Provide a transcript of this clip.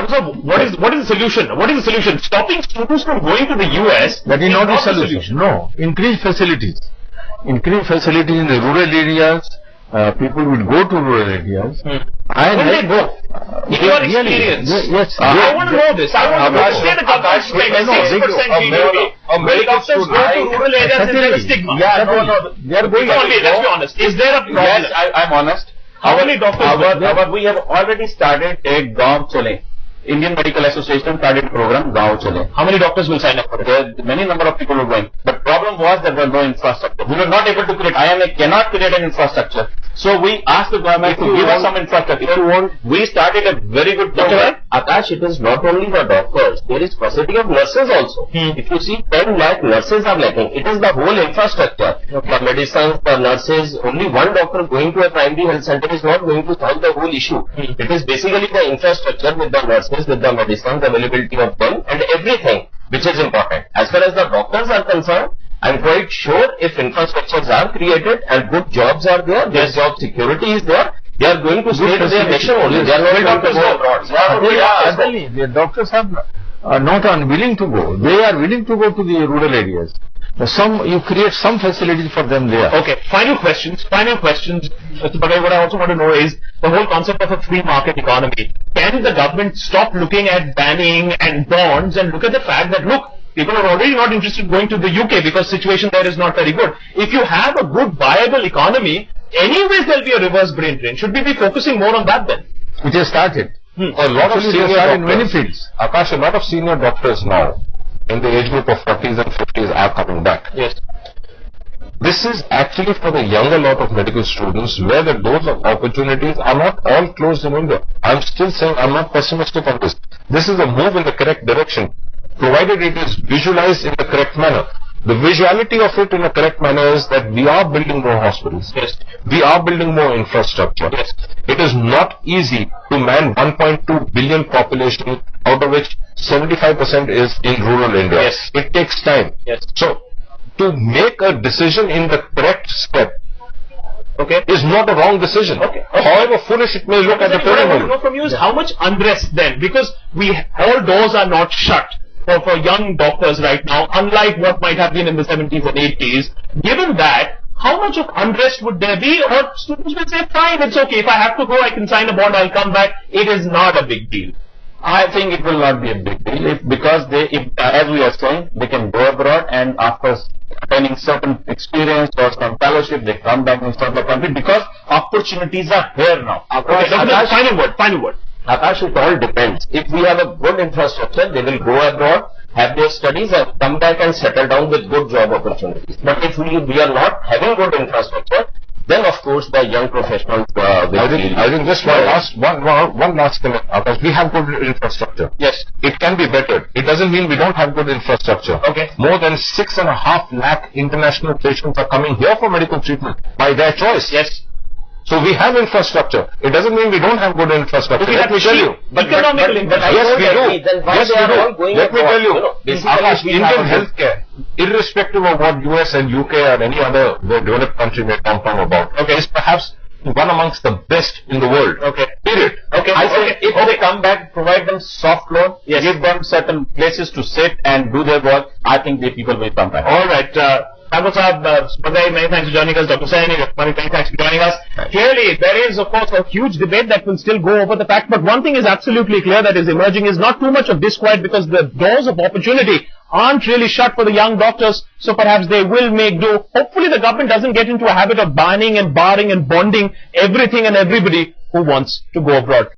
What is the solution? What is the solution? Stopping students from going to the US? That is not the solution. No. Increase facilities. Increase facilities in the rural areas. People will go to rural areas. And will they go? In your experience. Yes. I want to know this. I want to know. Say the government spends 6% GDP. Will doctors go to rural areas? Is there a stigma? Yeah, no. They are going. Let's be honest. Is there a problem? Yes, I'm honest. How many doctors? We have already started a Gaon Chole. Indian Medical Association started program Gaon Chole. How many doctors will sign up for it? There many number of people were going. But problem was that there was no infrastructure. We were not able to create. IMA cannot create an infrastructure. So we asked the government to give us some infrastructure. We started a very good program. Akash, it is not only the doctors. There is facility of nurses also. If you see 10 lakh nurses are lacking. It is the whole infrastructure. The medicines, the nurses, only one doctor going to a primary health center is not going to solve the whole issue. It is basically the infrastructure with the nurses, with the medicines, the availability of them and everything which is important. As far as the doctors are concerned, I am quite sure if infrastructures are created and good jobs are there, their job security is there, they are going to stay to their nation only. They are not going to go abroad. The doctors are not unwilling to go. They are willing to go to the rural areas. You create some facilities for them there. Okay, final questions. But what I also want to know is the whole concept of a free market economy. Can the government stop looking at banning and bonds and look at the fact that, look, people are already not interested in going to the UK because situation there is not very good. If you have a good viable economy, anyways there will be a reverse brain drain. Should we be focusing more on that then? It has started. A lot of senior doctors, in many fields. Akash, a lot of senior doctors now in the age group of 40s and 50s are coming back. Yes. This is actually for the younger lot of medical students where the doors of opportunities are not all closed in India. I'm still saying I'm not pessimistic on this. This is a move in the correct direction, provided it is visualized in the correct manner. The visuality of it in a correct manner is that we are building more hospitals. Yes. We are building more infrastructure. Yes. It is not easy to man 1.2 billion population, out of which 75% is in rural India. Yes. It takes time. Yes. So, to make a decision in the correct step is not a wrong decision. However foolish it may look at the What I want to time. know from you is how much unrest then? Because all doors are not shut for young doctors right now, unlike what might have been in the 70s and 80s. Given that, how much of unrest would there be? Or students will say, fine, it's okay. If I have to go, I can sign a bond, I'll come back. It is not a big deal. I think it will not be a big deal because as we are saying, they can go abroad and after attaining certain experience or some fellowship, they come back and start the country because opportunities are here now. Final word. Akash, it all depends. If we have a good infrastructure, they will go abroad, have their studies and come back and settle down with good job opportunities. But if we are not having good infrastructure, then of course the young professionals will I think just one last thing, Akash. We have good infrastructure. Yes. It can be better. It doesn't mean we don't have good infrastructure. Okay. More than 6.5 lakh international patients are coming here for medical treatment by their choice. Yes. So we have infrastructure. It doesn't mean we don't have good infrastructure. Okay, Let me tell you. But Yes, we do. Yes, we do. Let me tell you. Akash, Indian healthcare, irrespective of what US and UK or any other developed country may come from about, is perhaps one amongst the best in the world. Period. I say if they come back, provide them soft loan, give them certain places to sit and do their work, I think the people will come back. All right. Thakur Sahab, many thanks for joining us. Dr. Saini, many thanks for joining us. Clearly, there is, of course, a huge debate that will still go over the fact, but one thing is absolutely clear that is emerging is not too much of disquiet because the doors of opportunity aren't really shut for the young doctors, so perhaps they will make do. Hopefully, the government doesn't get into a habit of banning and barring and bonding everything and everybody who wants to go abroad.